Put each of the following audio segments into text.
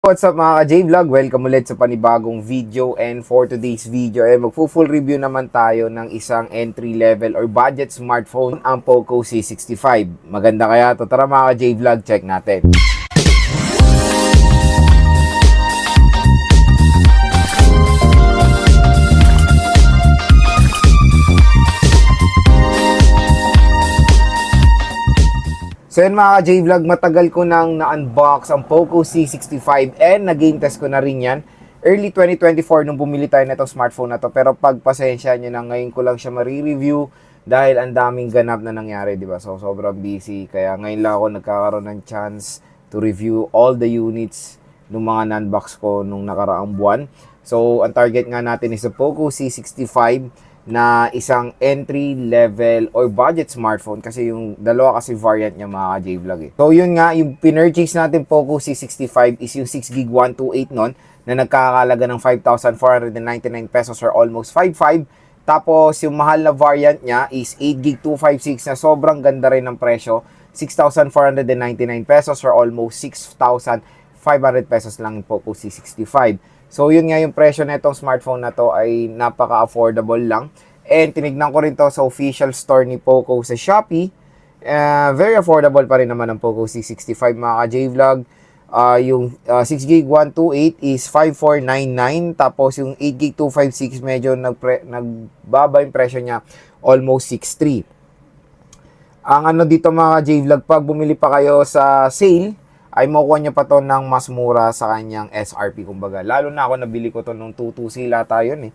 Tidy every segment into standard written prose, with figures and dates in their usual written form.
What's up mga ka-J-Vlog? Welcome ulit sa panibagong video, and for today's video ay magpo-full review naman tayo ng isang entry level or budget smartphone, ang Poco C65. Maganda kaya to? Tara mga ka-J-Vlog, check natin. So yun mga ka-J-Vlog, matagal ko nang na-unbox ang Poco C65 and na-game test ko na rin yan. Early 2024 nung bumili tayo na itong smartphone na to, pero pagpasensya nyo na, ngayon ko lang siya marireview dahil ang daming ganap na nangyari, di ba? So sobrang busy, kaya ngayon lang ako nagkakaroon ng chance to review all the units ng mga non-box ko nung nakaraang buwan. So ang target nga natin is the Poco C65 na isang entry level or budget smartphone, kasi yung dalawa kasi variant niya mga J-Vlog eh. So yun nga, yung pinurchase natin Poco C65 is yung 6GB 128 nun, na nagkakalaga ng 5,499 pesos or almost 5,500. Tapos yung mahal na variant niya is 8GB 256 na sobrang ganda rin ng presyo, 6,499 pesos or almost 6,500 pesos lang yung Poco C65. So yun nga, yung presyo na itong smartphone na to ay napaka-affordable lang. And tinignan ko rin to sa official store ni Poco sa Shopee. Very affordable pa rin naman ang Poco C65 mga ka-J-Vlog. Yung 6GB 128 is 5,499. Tapos yung 8GB 256 medyo nagbaba yung presyo niya, almost 6,300. Ang ano dito mga J-Vlog, pag bumili pa kayo sa sale, ay makuha niya pa to ng mas mura sa kanyang SRP kumbaga. Lalo na ako, nabili ko to nung 2,2 sila tayo eh.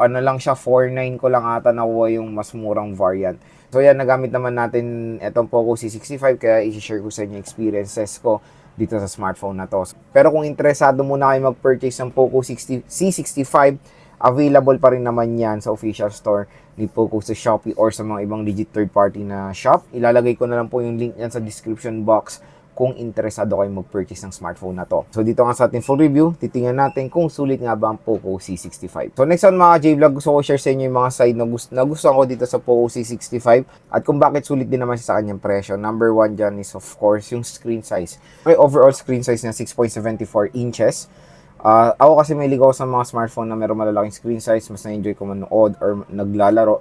Ano lang siya, 4,900 ko lang ata nakuha yung mas murang variant. So yan, nagamit naman natin itong Poco C65, kaya i-share ko sa inyo experiences ko dito sa smartphone na to. Pero kung interesado muna kayo mag-purchase ng Poco C65, available pa rin naman yan sa official store ni Poco sa Shopee or sa mga ibang legit third party na shop. Ilalagay ko na lang po yung link yan sa description box kung interesado kayo mag-purchase ng smartphone na to. So dito nga sa ating full review, titingnan natin kung sulit nga ba ang Poco C65. So next on mga J-Vlog, gusto ko share sa inyo yung mga side na gusto ko dito sa Poco C65 at kung bakit sulit din naman siya sa kanyang presyo. Number one dyan is of course yung screen size. May overall screen size na 6.74 inches. Ako kasi may ligaw sa mga smartphone na meron malalaking screen size, mas na-enjoy ko manood or naglalaro.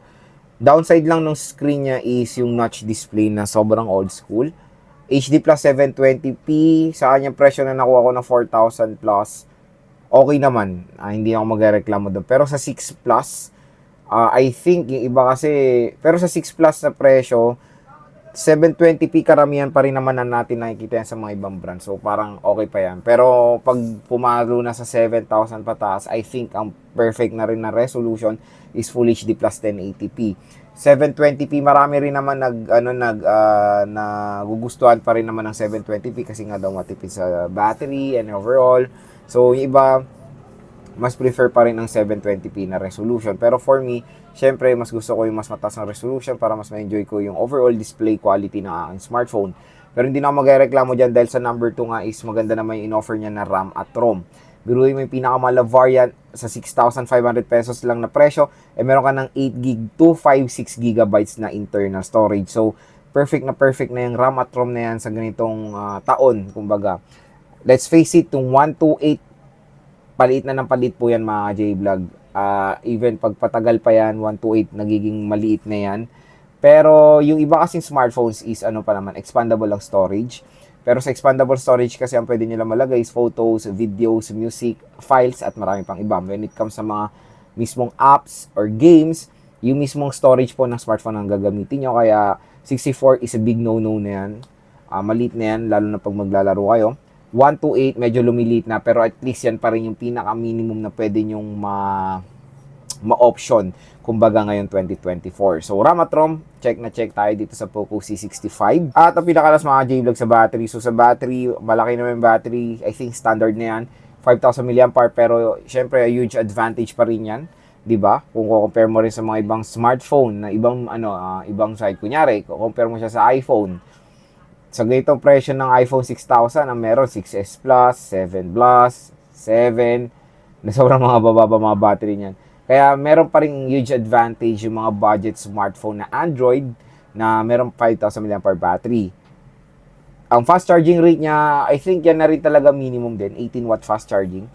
Downside lang ng screen niya is yung notch display na sobrang old school. HD plus 720p, sa kanyang presyo na nakuha ko na 4,000 plus, okay naman. Hindi ako magreklamo doon. Pero sa 6 plus, I think yung iba kasi, pero sa 6 plus na presyo, 720p karamihan pa rin naman na natin nakikita yan sa mga ibang brand. So parang okay pa yan. Pero pag pumalo na sa 7,000 pataas, I think ang perfect na rin na resolution is Full HD plus 1080p. 720p marami rin naman nagugustuhan pa rin naman ng 720p kasi nga daw matipid sa battery and overall. So yung iba mas prefer pa rin ang 720p na resolution. Pero for me, syempre, mas gusto ko yung mas mataas na resolution para mas ma-enjoy ko yung overall display quality ng aking smartphone. Pero hindi na ako magreklamo dyan dahil sa number 2 nga is maganda naman yung in-offer niya na RAM at ROM. Biruin mo yung pinakamahal na variant sa 6,500 pesos lang na presyo, meron ka ng 8GB 256GB na internal storage. So, perfect na yung RAM at ROM na yan sa ganitong taon, kumbaga. Let's face it, yung 128 palit na ng palit po yan mga J-Vlog. Even pag patagal pa yan, 128 nagiging maliit na yan. Pero yung iba kasing smartphones is ano pa naman, expandable ang storage. Pero sa expandable storage kasi ang pwede nila malagay is photos, videos, music, files at marami pang iba. When it comes sa mga mismong apps or games, yung mismong storage po ng smartphone ang gagamitin nyo. Kaya 64 is a big no-no na yan. Maliit na yan, lalo na pag maglalaro kayo. 128 medyo lumiliit na, pero at least yan pa rin yung pinaka-minimum na pwede nyong ma-option kumbaga ngayon 2024. So RAM at ROM, check na check tayo dito sa Poco C65. At ang pinakalas mga J-Vlog sa battery. So sa battery, malaki naman yung battery. I think standard na yan. 5,000 mAh, pero syempre a huge advantage pa rin yan. 'Di ba? Kung compare mo rin sa mga ibang smartphone na ibang ibang side, kunyari, compare mo siya sa iPhone. Sa ganitong presyo ng iPhone 6,000, ang meron 6S Plus, 7 Plus, 7, na sobrang mga bababa mga battery niyan. Kaya meron pa rin huge advantage yung mga budget smartphone na Android na meron 5,000 mAh battery. Ang fast charging rate niya, I think yan na rin talaga minimum din, 18 watt fast charging.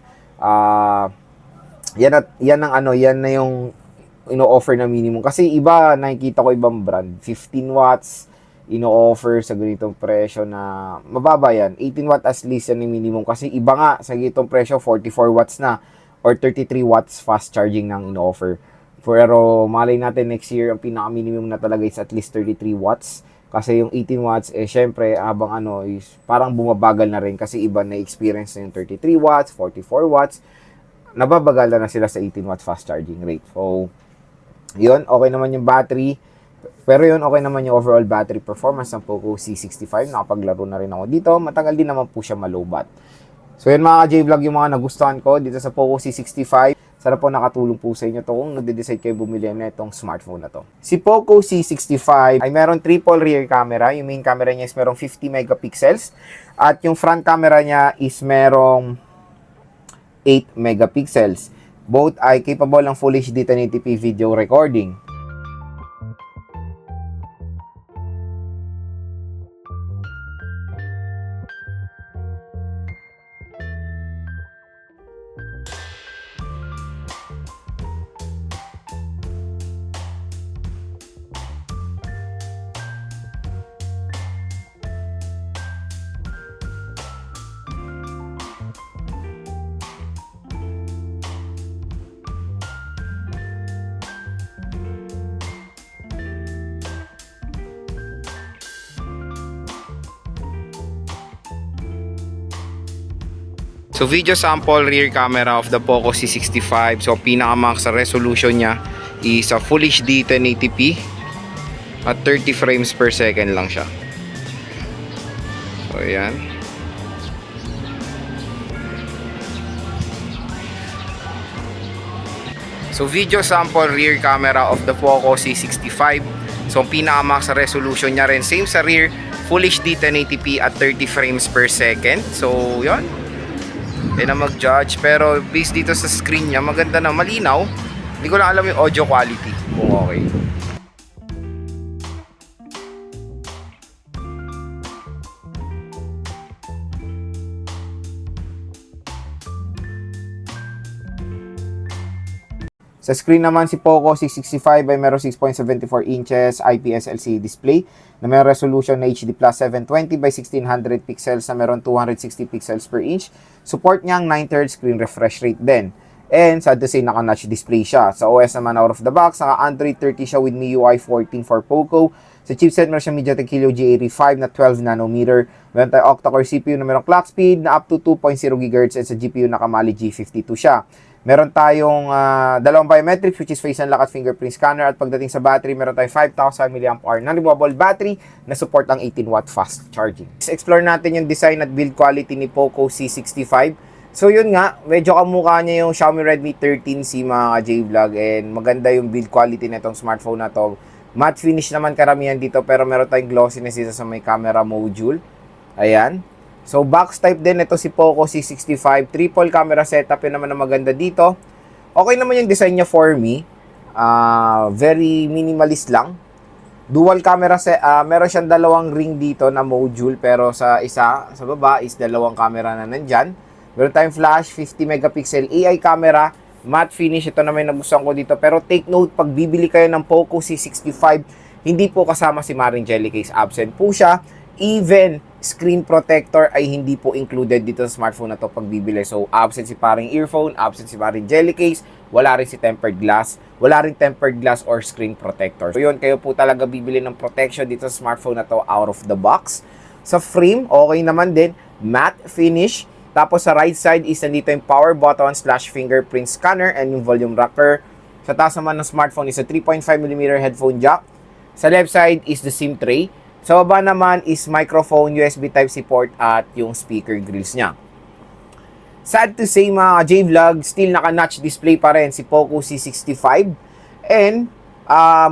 Yan na yung ino-offer na minimum. Kasi iba, nakikita ko ibang brand, 15 watts, ino-offer sa ganitong presyo na mababa yan. 18 watt as least yan yung minimum. Kasi iba nga, sa ganitong presyo, 44 watts na or 33 watts fast charging nang ino-offer. Pero malay natin next year, ang pinaka-minimum na talaga is at least 33 watts. Kasi yung 18 watts, syempre, habang is parang bumabagal na rin kasi iba na experience na yung 33 watts, 44 watts, nababagalan na sila sa 18 watts fast charging rate. So, yun, okay naman yung battery. Pero yun, okay naman yung overall battery performance ng Poco C65. Nakapaglaro na rin ako dito. Matagal din naman po siya malobat. So, yun mga J-Vlog yung mga nagustuhan ko dito sa Poco C65. Sana po nakatulong po sa inyo to kung nagde-decide kayo bumili na itong smartphone na to. Si Poco C65 ay meron triple rear camera. Yung main camera niya is merong 50 megapixels. At yung front camera niya is merong 8 megapixels. Both ay capable ng Full HD 1080p video recording. So video sample rear camera of the Poco C65. So pinaka-max sa resolution niya is a Full HD 1080p at 30 frames per second lang siya. So ayan. So video sample rear camera of the Poco C65. So pinaka-max sa resolution niya rin same sa rear, Full HD 1080p at 30 frames per second. So yun. Hindi na mag-judge, pero based dito sa screen niya, maganda na, malinaw. Hindi ko lang alam yung audio quality kung okay. Sa screen naman si Poco C65 ay meron 6.74 inches IPS LCD display na may resolution na HD Plus 720 by 1600 pixels na meron 260 pixels per inch. Support niya ang 9Hz screen refresh rate din. And sad to say, naka-notch display siya. Sa OS naman out of the box, naka-Android 30 siya with MIUI 14 for Poco. Sa chipset, meron siya MediaTek Helio G85 na 12 nanometer. Meron tayo octa-core CPU na merong clock speed na up to 2.0 GHz and sa GPU nakamali G52 siya. Meron tayong dalawang biometrics which is face unlock at fingerprint scanner at pagdating sa battery, meron tayong 5,000 mAh non-removable battery na support ang 18 watt fast charging. Let's explore natin yung design at build quality ni Poco C65. So yun nga, medyo kamukha niya yung Xiaomi Redmi 13C mga J-Vlog and maganda yung build quality na itong smartphone na to. Matte finish naman karamihan dito pero meron tayong glossiness dito sa may camera module. Ayan. So box type din ito si Poco C65, triple camera setup, yun naman ang maganda dito. Okay naman yung design niya for me. Very minimalist lang. Dual camera meron siyang dalawang ring dito na module pero sa isa sa baba is dalawang camera na nandyan. Meron tayong flash, 50 megapixel AI camera, matte finish, ito na may nagustuhan ko dito. Pero take note, pag bibili kayo ng Poco C65, hindi po kasama si Maring Jelly Case, absent po siya. Even screen protector ay hindi po included dito sa smartphone na to pag bibili. So, absent si paring earphone, absent si paring jelly case, wala rin si tempered glass, wala rin tempered glass or screen protector. So, yun, kayo po talaga bibili ng protection dito sa smartphone na to out of the box. Sa frame, okay naman din, matte finish. Tapos sa right side is nandito yung power button / fingerprint scanner and yung volume rocker. Sa taas naman ng smartphone is a 3.5mm headphone jack. Sa left side is the SIM tray. Sa baba naman is microphone, USB Type-C port at yung speaker grills niya. Sad to say mga J-Vlog, still naka-notch display pa rin si Poco C65. And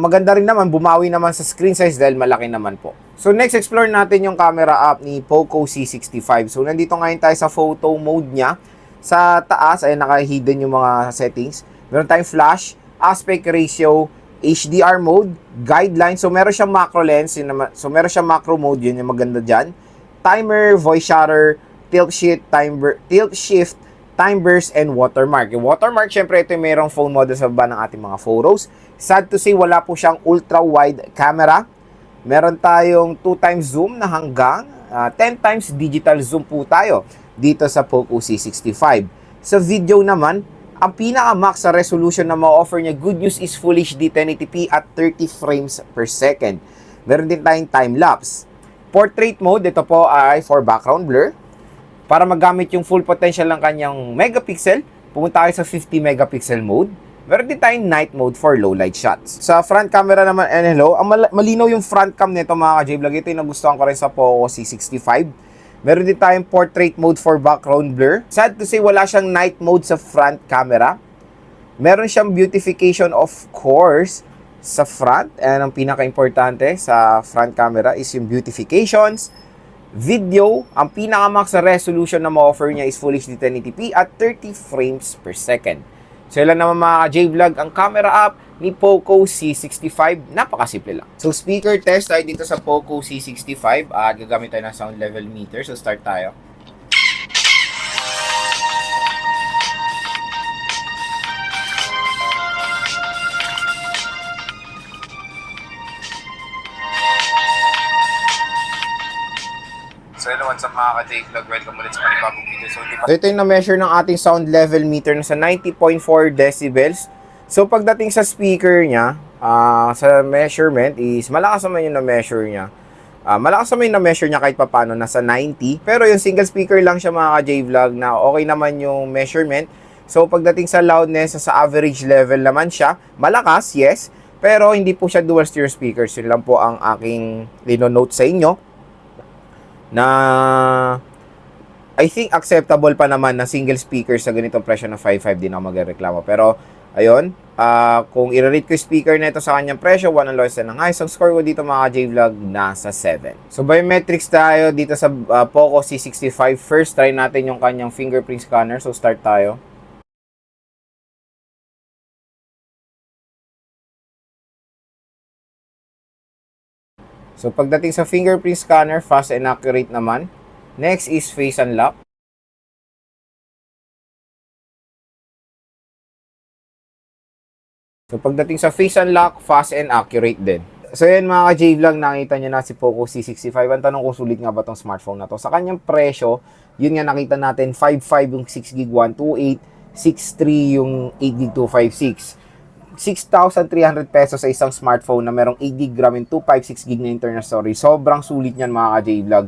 maganda rin naman, bumawi naman sa screen size dahil malaki naman po. So next, explore natin yung camera app ni Poco C65. So nandito ngayon tayo sa photo mode niya. Sa taas ay naka-hidden yung mga settings. Meron tayong flash, aspect ratio, HDR mode, guideline. So meron siyang macro lens, so meron siyang macro mode, yun yung maganda dyan. timer, voice shutter, tilt shift, time burst, and watermark. Yung watermark, syempre, ito yung mayroong phone model sa baba ng ating mga photos. Sad to say, wala po siyang ultra-wide camera. Meron tayong 2 times zoom na hanggang 10 times digital zoom po tayo dito sa Poco C65. Sa video naman, ang pinaka-max sa resolution na ma-offer niya, good news is Full HD 1080p at 30 frames per second. Meron din tayong time-lapse. Portrait mode, ito po ay for background blur. Para magamit yung full potential ng kanyang megapixel, pumunta tayo sa 50 megapixel mode. Meron din tayong night mode for low light shots. Sa front camera naman, and hello, ang malinaw yung front cam nito mga ka-J-Vlog. Ito yung nagustuhan ko rin sa Poco C65. Meron din tayong portrait mode for background blur. Sad to say, wala siyang night mode sa front camera. Meron siyang beautification, of course, sa front. And ang pinaka-importante sa front camera is yung beautifications. Video, ang pinaka-max sa resolution na ma-offer niya is Full HD 1080p at 30 frames per second. So ilan naman mga J-Vlog ang camera app ni Poco C65, napakasimple lang. So speaker test tayo dito sa Poco C65 at gagamit tayo ng sound level meter. So start tayo. So hello, what's up mga ka-J-Vlog? Welcome ulit sa panibagong video. So ito yung na-measure ng ating sound level meter na sa 90.4 decibels. So pagdating sa speaker niya, sa measurement is malakas naman yung na-measure niya. Malakas naman yung na-measure niya kahit papano, nasa 90. Pero yung single speaker lang siya mga ka-J-Vlog na okay naman yung measurement. So pagdating sa loudness, sa average level naman siya. Malakas, yes. Pero hindi po siya dual stereo speakers. Yun lang po ang aking dino-note sa inyo. Na I think acceptable pa naman na single speaker sa ganitong presyo na 5.5, din ako magreklamo. Pero ayun, kung i-rate ko yung speaker na ito sa kanyang presyo, 1 ang lowest and ang highest, ang score ko dito mga J-Vlog nasa 7. So biometrics tayo dito sa Poco C65. First try natin yung kanyang fingerprint scanner. So start tayo. So pagdating sa fingerprint scanner, fast and accurate naman. Next is face unlock. So pagdating sa face unlock, fast and accurate din. So yan mga ka-J-Vlog, nakita nyo na si Poco C65. Ang tanong ko, sulit nga ba tong smartphone na to? Sa kanyang presyo, yun nga nakita natin, 5.5 yung 6GB 128, 6.3 yung 8GB 256. 6,300 pesos sa isang smartphone na merong 8GB RAM and 256GB na internal storage. Sobrang sulit niyan mga ka-J-Vlog.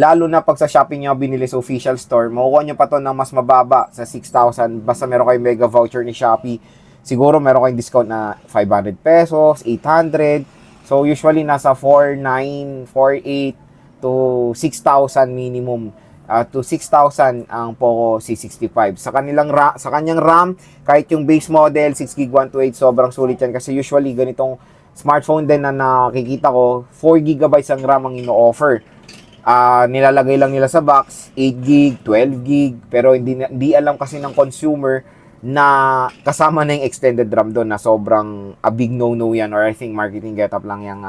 Lalo na pag sa Shopee nyo binili sa official store, makukuha nyo pa to ng mas mababa sa 6,000. Basta meron kayong mega voucher ni Shopee. Siguro meron kayong discount na 500 pesos, 800. So usually nasa 4,900, 4,800 to 6,000 minimum. To 6,000 ang Poco C65. Sa kanyang RAM, kahit yung base model 6GB 128, sobrang sulit yan kasi usually ganitong smartphone din na nakikita ko, 4GB ang RAM ang ino-offer. Nilalagay lang nila sa box 8GB, 12GB, pero hindi alam kasi ng consumer na kasama na yung extended RAM doon, na sobrang a big no-no yan, or I think marketing getup lang yung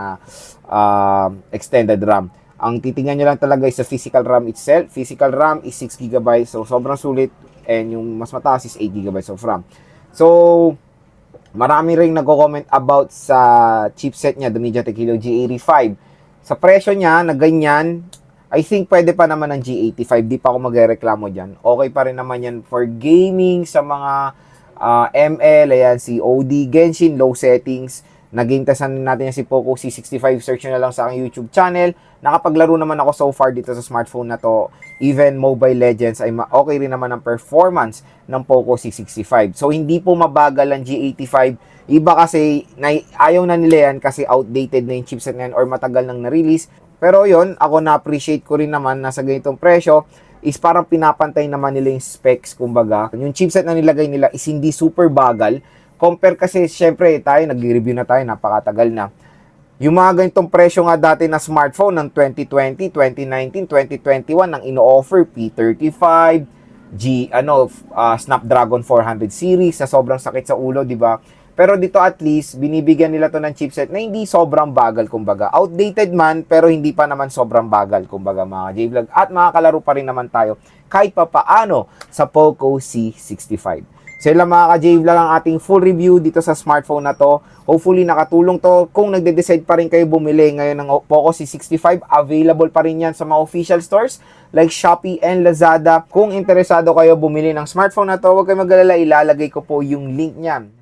extended RAM. Ang titingnan nyo lang talaga is sa physical RAM itself. Physical RAM is 6GB, so sobrang sulit. And yung mas mataas is 8GB of RAM. So, marami ring nagko-comment about sa chipset niya, the MediaTek Helio G85. Sa presyo niya, na ganyan, I think pwede pa naman ng G85. Di pa ako magreklamo dyan. Okay pa rin naman yan for gaming, sa mga ML, ayan, si OD, Genshin, low settings. Naging tesan natin si Poco C65. Search nyo na lang sa aking YouTube channel. Nakapaglaro naman ako so far dito sa smartphone na to. Even Mobile Legends ay okay rin naman ang performance ng Poco C65. So hindi po mabagal ang G85. Iba kasi ayaw na nila yan kasi outdated na yung chipset na yan or matagal nang na-release. Pero yon, ako na-appreciate ko rin naman na sa ganitong presyo is parang pinapantay naman nila yung specs, kumbaga. Yung chipset na nilagay nila is hindi super bagal. Compare kasi, syempre, tayo, nag-review na tayo, napakatagal na. Yung mga ganitong presyo nga dati na smartphone ng 2020, 2019, 2021, ang ino-offer P35, Snapdragon 400 series, na sobrang sakit sa ulo, di ba? Pero dito at least, binibigyan nila to ng chipset na hindi sobrang bagal, kumbaga. Outdated man, pero hindi pa naman sobrang bagal, kumbaga mga J-Vlog. At makakalaro pa rin naman tayo kahit pa paano sa Poco C65. So yun lang mga ka-J-Vlog ang ating full review dito sa smartphone na to. Hopefully nakatulong to. Kung nagde-decide pa rin kayo bumili ngayon ng Poco C65, available pa rin yan sa mga official stores like Shopee and Lazada. Kung interesado kayo bumili ng smartphone na to, huwag kayo mag-alala, ilalagay ko po yung link niyan